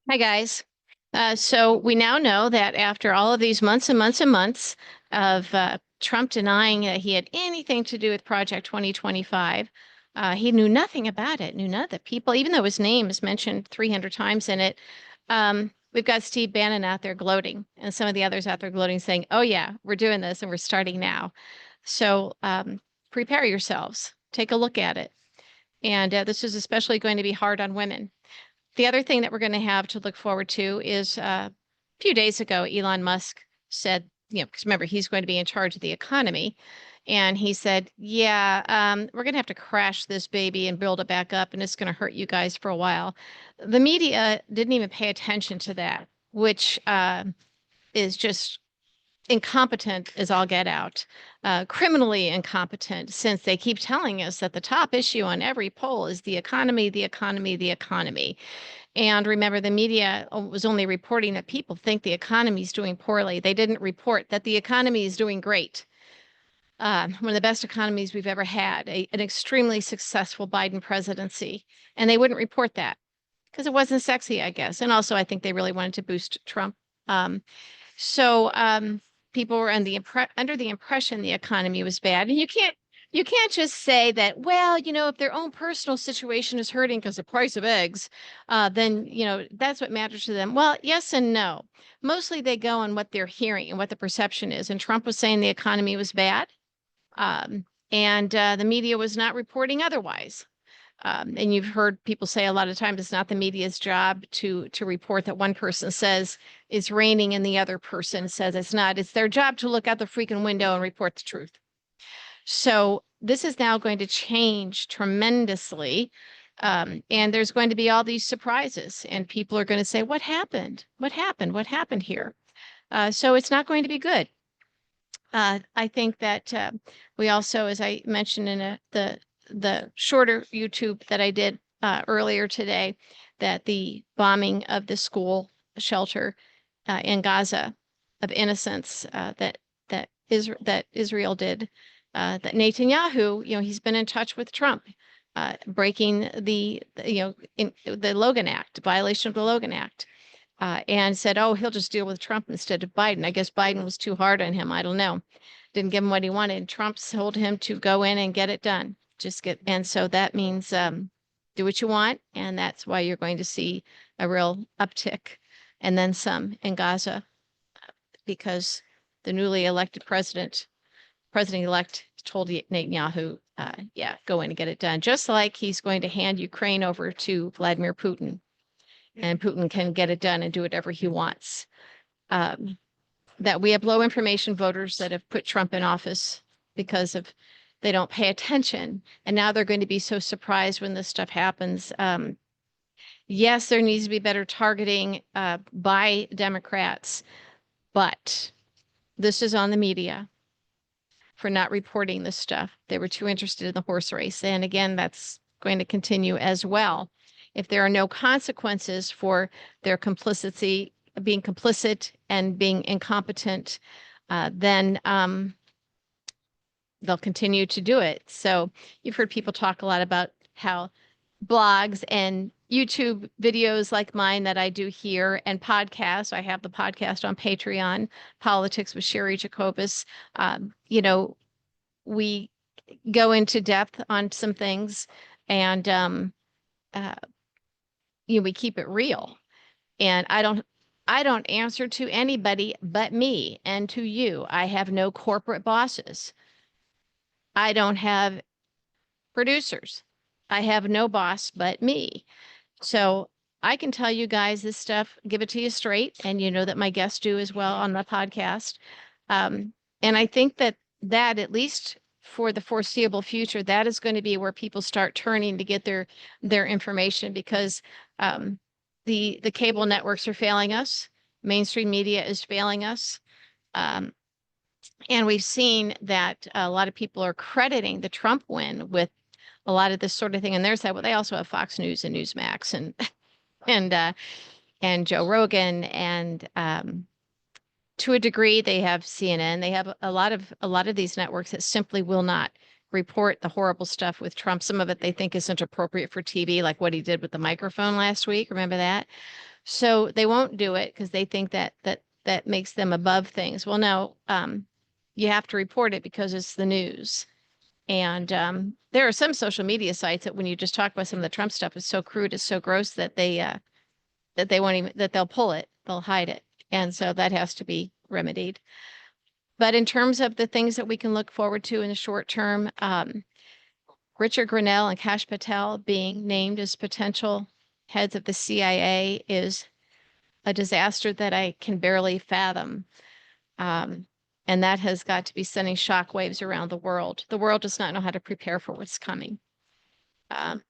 Hi, guys. So we now know that after all of these months and months and months of Trump denying that he had anything to do with Project 2025, he knew nothing about it, knew none of the people, even though his name is mentioned 300 times in it. We've got Steve Bannon out there gloating and some of the others out there gloating, saying, oh, yeah, we're doing this and we're starting now. So prepare yourselves, take a look at it. And this is especially going to be hard on women. The other thing that we're going to have to look forward to is a few days ago, Elon Musk said, because remember, he's going to be in charge of the economy. And he said, yeah, we're going to have to crash this baby and build it back up, and it's going to hurt you guys for a while. The media didn't even pay attention to that, which is just incompetent as all get out, criminally incompetent, since they keep telling us that the top issue on every poll is the economy, the economy, the economy. And remember, the media was only reporting that people think the economy is doing poorly. They didn't report that the economy is doing great. One of the best economies we've ever had, an extremely successful Biden presidency. And they wouldn't report that because it wasn't sexy, I guess. And also, I think they really wanted to boost Trump. So people were under the impression the economy was bad. And you can't just say that, well, if their own personal situation is hurting because the price of eggs, then, that's what matters to them. Well, yes and no. Mostly they go on what they're hearing and what the perception is. And Trump was saying the economy was bad. And the media was not reporting otherwise. And you've heard people say a lot of times it's not the media's job to report that one person says it's raining and the other person says it's not. It's their job to look out the freaking window and report the truth. So this is now going to change tremendously. And there's going to be all these surprises, and people are going to say, what happened? What happened? What happened here? So it's not going to be good. I think that we also, as I mentioned in the shorter YouTube that I did earlier today, that the bombing of the school shelter in Gaza of innocents that Israel did, that Netanyahu, he's been in touch with Trump, breaking the Logan Act, violation of the Logan Act. And said, oh, he'll just deal with Trump instead of Biden. I guess Biden was too hard on him. I don't know. Didn't give him what he wanted. Trump told him to go in and get it done. And so that means do what you want. And that's why you're going to see a real uptick and then some in Gaza, because the newly elected president-elect told Netanyahu, go in and get it done. Just like he's going to hand Ukraine over to Vladimir Putin, and Putin can get it done and do whatever he wants. That we have low information voters that have put Trump in office because they don't pay attention. And now they're going to be so surprised when this stuff happens. Yes, there needs to be better targeting by Democrats, but this is on the media for not reporting this stuff. They were too interested in the horse race. And again, that's going to continue as well. If there are no consequences for their complicity, being complicit and being incompetent, then they'll continue to do it. So you've heard people talk a lot about how blogs and YouTube videos like mine that I do here and podcasts. I have the podcast on Patreon, Politics with Cheri Jacobus. We go into depth on some things, and we keep it real. And I don't answer to anybody but me and to you. I have no corporate bosses. I don't have producers. I have no boss but me. So I can tell you guys this stuff, give it to you straight, and you know that my guests do as well on the podcast. And I think that at least for the foreseeable future, that is going to be where people start turning to get their information, because the cable networks are failing us. Mainstream media is failing us. And we've seen that a lot of people are crediting the Trump win with a lot of this sort of thing. And there's that. Well, they also have Fox News and Newsmax and Joe Rogan, and to a degree they have CNN. They have a lot of these networks that simply will not report the horrible stuff with Trump. Some of it they think isn't appropriate for TV, like what he did with the microphone last week. Remember that? So they won't do it because they think that makes them above things. Well, no, you have to report it because it's the news. And there are some social media sites that when you just talk about some of the Trump stuff is so crude, it's so gross that they won't even that they'll pull it, they'll hide it. And so that has to be remedied. But in terms of the things that we can look forward to in the short term, Richard Grenell and Kash Patel being named as potential heads of the CIA is a disaster that I can barely fathom. Um, and that has got to be sending shockwaves around the world. The world does not know how to prepare for what's coming. Um,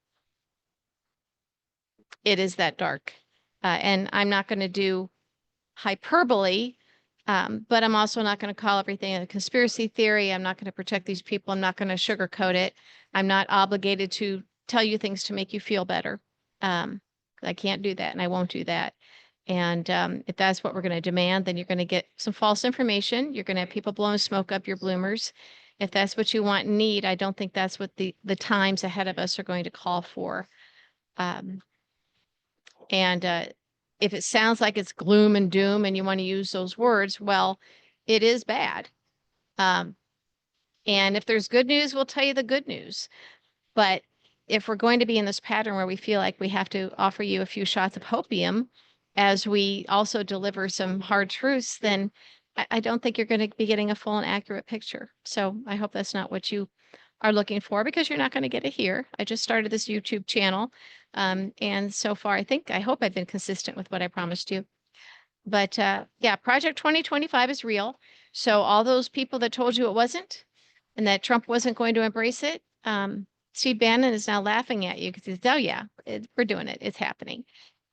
it is that dark. And I'm not going to do hyperbole, but I'm also not going to call everything a conspiracy theory. I'm not going to protect these people. I'm not going to sugarcoat it. I'm not obligated to tell you things to make you feel better. Um, I can't do that, and I won't do that. And if that's what we're going to demand, then you're going to get some false information. You're going to have people blowing smoke up your bloomers. If that's what you want and need, I don't think that's what the times ahead of us are going to call for. Um, and if it sounds like it's gloom and doom and you want to use those words, well, it is bad. Um, and if there's good news, we'll tell you the good news. But if we're going to be in this pattern where we feel like we have to offer you a few shots of hopium as we also deliver some hard truths, then I don't think you're going to be getting a full and accurate picture. So I hope that's not what you are looking for because you're not going to get it here. I just started this YouTube channel. And so far, I hope I've been consistent with what I promised you. But yeah, Project 2025 is real. So all those people that told you it wasn't and that Trump wasn't going to embrace it, Steve Bannon is now laughing at you because he says, oh, yeah, we're doing it. It's happening.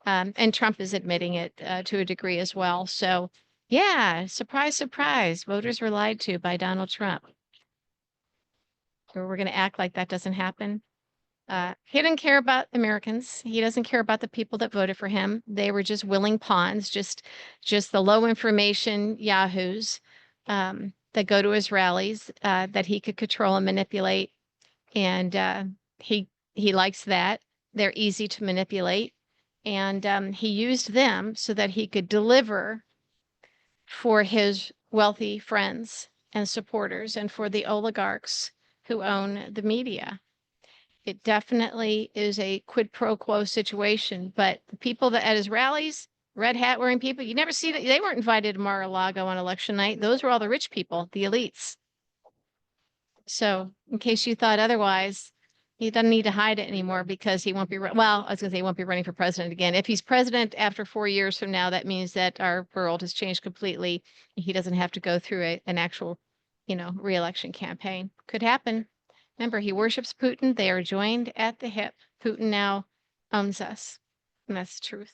And Trump is admitting it to a degree as well. So yeah, surprise, surprise. Voters were lied to by Donald Trump. Or we're going to act like that doesn't happen. He didn't care about Americans. He doesn't care about the people that voted for him. They were just willing pawns, just the low information yahoos that go to his rallies that he could control and manipulate. And he likes that. They're easy to manipulate, and he used them so that he could deliver for his wealthy friends and supporters, and for the oligarchs who own the media. It definitely is a quid pro quo situation, but the people that at his rallies, red hat wearing people, you never see that they weren't invited to Mar-a-Lago on election night. Those were all the rich people, the elites. So in case you thought otherwise, he doesn't need to hide it anymore because he won't be, well, I was going to say he won't be running for president again. If he's president after 4 years from now, that means that our world has changed completely. He doesn't have to go through an actual, reelection campaign. Could happen. Remember, he worships Putin. They are joined at the hip. Putin now owns us. And that's the truth.